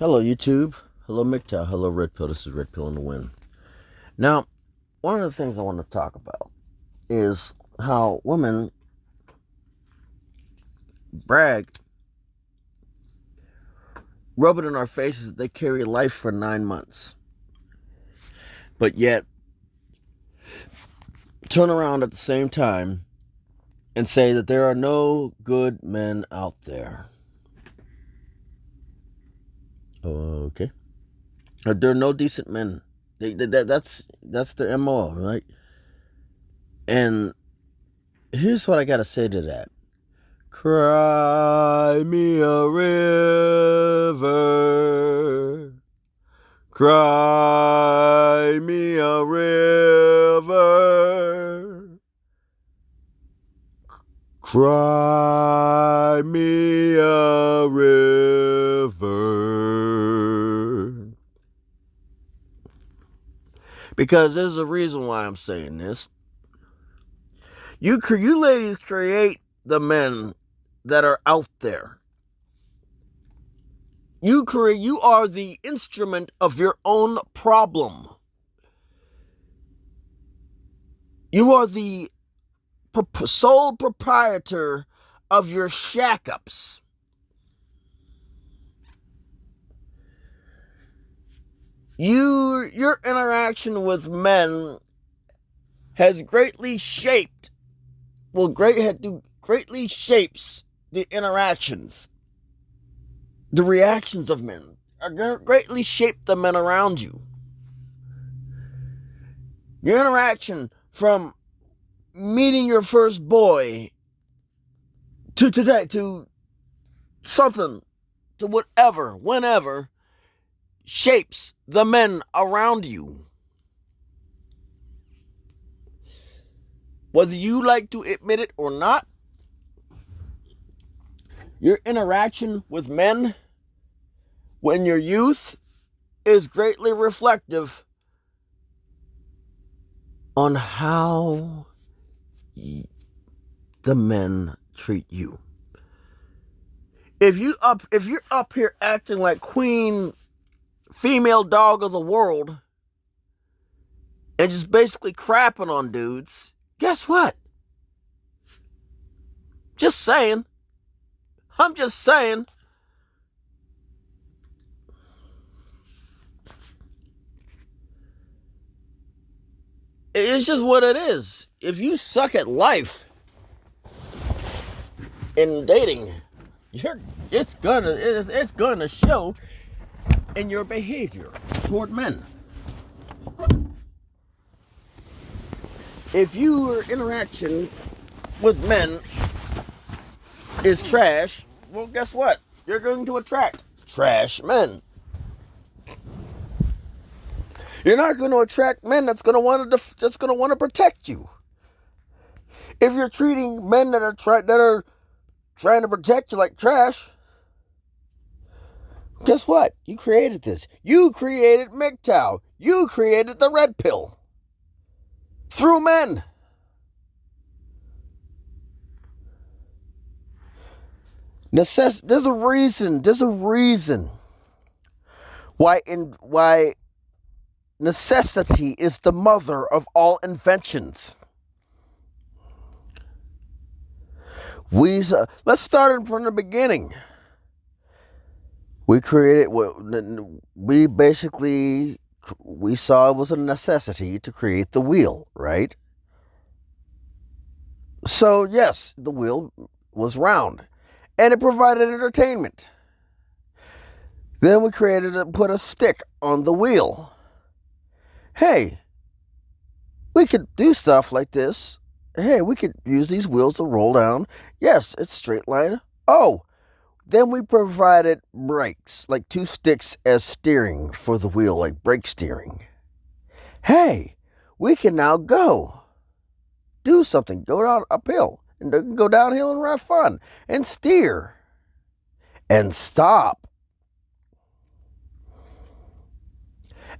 Hello, YouTube. Hello, MGTOW. Hello, Red Pill. This is Red Pill in the Wind. Now, one of the things I want to talk about is how women brag, rub it in our faces that they carry life for 9 months, but yet turn around at the same time and say that there are no good men out there. Okay. There are no decent men. That's the MO, right? And here's what I gotta say to that. Cry me a river. Cry me a river. Cry me a river. Because there's a reason why I'm saying this. You ladies create the men that are out there. You are the instrument of your own problem. You are the sole proprietor of your shack-ups. Your interaction with men has greatly shapes the interactions. The reactions of men are going to greatly shape the men around you. Your interaction from meeting your first boy to today, to something, to whatever, whenever, shapes the men around you. Whether you like to admit it or not, your interaction with men when your youth is greatly reflective on how the men treat you. If you're up here acting like queen, female dog of the world, and just basically crapping on dudes, guess what? Just saying. I'm just saying. It's just what it is. If you suck at life in dating, it's gonna show in your behavior toward men. If your interaction with men is trash, well, guess what? You're going to attract trash men. You're not going to attract men that's going to want to protect you. If you're treating men that are trying to protect you like trash, guess what? You created this. You created MGTOW. You created the red pill through men. There's a reason why necessity is the mother of all inventions. Let's start from the beginning. We saw it was a necessity to create the wheel, right? So yes, the wheel was round, and it provided entertainment. Then we put a stick on the wheel. Hey, we could do stuff like this. Hey, we could use these wheels to roll down. Yes, it's straight line. Oh, then we provided brakes, like 2 sticks as steering for the wheel, like brake steering. Hey, we can now do something, go down uphill, and go downhill and have fun, and steer, and stop.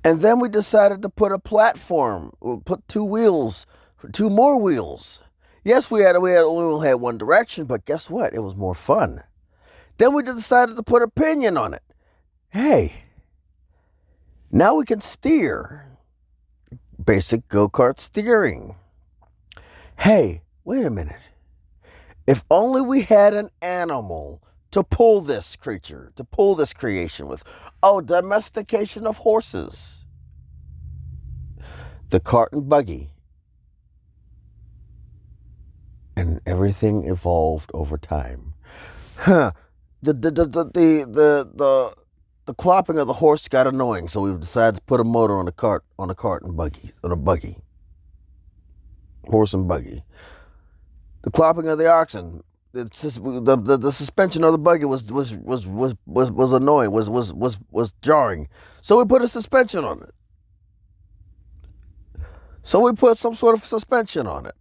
And then we decided to put a platform. We'll put 2 more wheels. Yes, we only had one direction, but guess what? It was more fun. Then we decided to put a pinion on it. Hey, now we can steer. Basic go-kart steering. Hey, wait a minute. If only we had an animal to pull this creature, to pull this creation with. Oh, domestication of horses. The cart and buggy. And everything evolved over time. Huh. The clopping of the horse got annoying, so we decided to put a motor on a cart and buggy, on a buggy. Horse and buggy. The clopping of the oxen, the suspension of the buggy was annoying, was jarring. So we put a suspension on it. So we put some sort of suspension on it.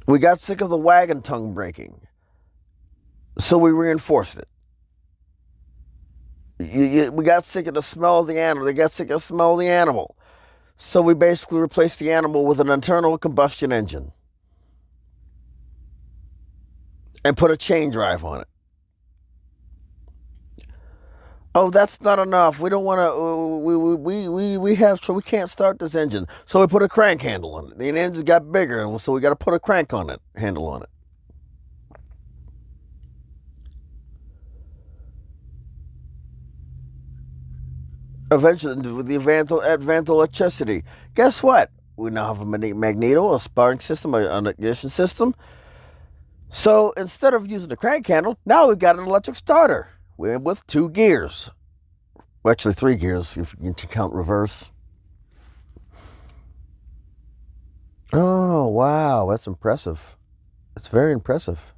We got sick of the wagon tongue breaking. So we reinforced it. We got sick of the smell of the animal. They got sick of the smell of the animal. So we basically replaced the animal with an internal combustion engine. And put a chain drive on it. Oh, that's not enough. We don't want to. We can't start this engine. So we put a crank handle on it. The engine got bigger, so we got to put a crank on it, handle on it. Eventually, with the advent of electricity, guess what? We now have a magneto, a sparking system, an ignition system. So instead of using the crank handle, now we've got an electric starter with 2 gears. Well, actually 3 gears if you can count reverse. Oh, wow, that's impressive. It's very impressive.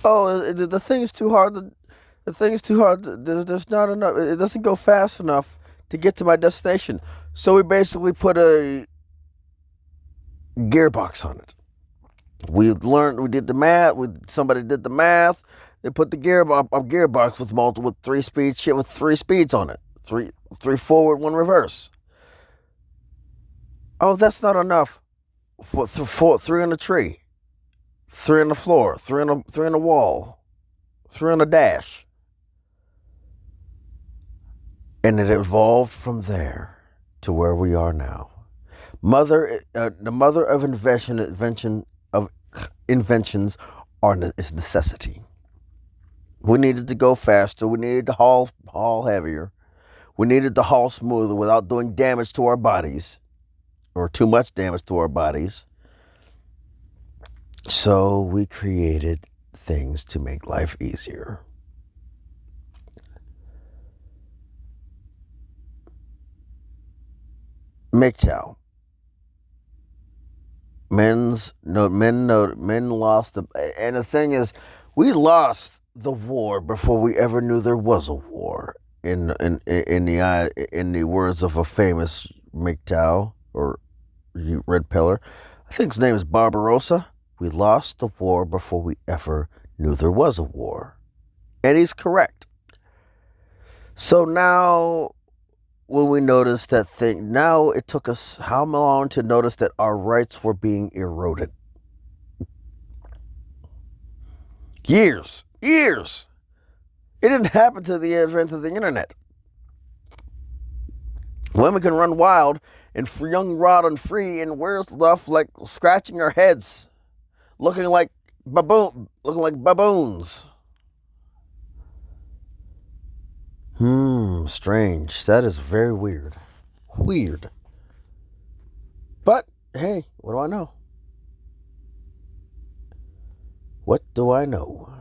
Oh, the thing is too hard. The thing is too hard. There's not enough. It doesn't go fast enough to get to my destination. So we basically put a gearbox on it. We did the math. Somebody did the math. They put the gearbox with 3 speed shit with 3 speeds on it. Three forward, 1 reverse. Oh, that's not enough. 3 on the tree, 3 on the floor, 3 on the wall, 3 on the dash. And it evolved from there to where we are now. The mother of inventions is necessity. We needed to go faster. We needed to haul heavier. We needed to haul smoother without doing damage to our bodies, or too much damage to our bodies. So we created things to make life easier. MGTOW. Men lost and the thing is, we lost the war before we ever knew there was a war. In the words of a famous MGTOW or red pillar, I think his name is Barbarossa. We lost the war before we ever knew there was a war, and he's correct. So now, when we noticed that thing, now it took us how long to notice that our rights were being eroded? Years. It didn't happen to the advent of the internet. Women can run wild and young, wild, and free, and wear stuff like scratching our heads, looking like baboons. Strange. That is very weird. Weird. But hey, what do I know? What do I know?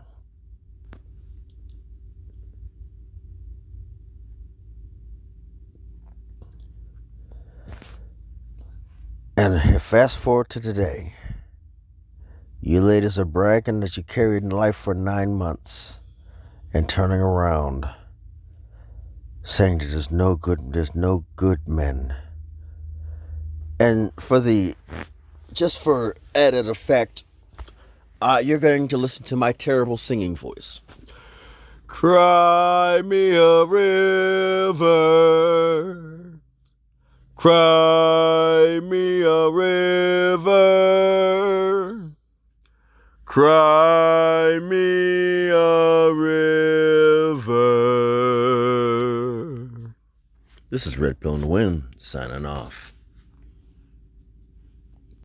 And fast forward to today. You ladies are bragging that you carried in life for 9 months and turning around saying that there's no good men. And just for added effect, you're going to listen to my terrible singing voice. Cry me a river. Cry me a river. Cry me a river. This is Red Pill in the Wind, signing off.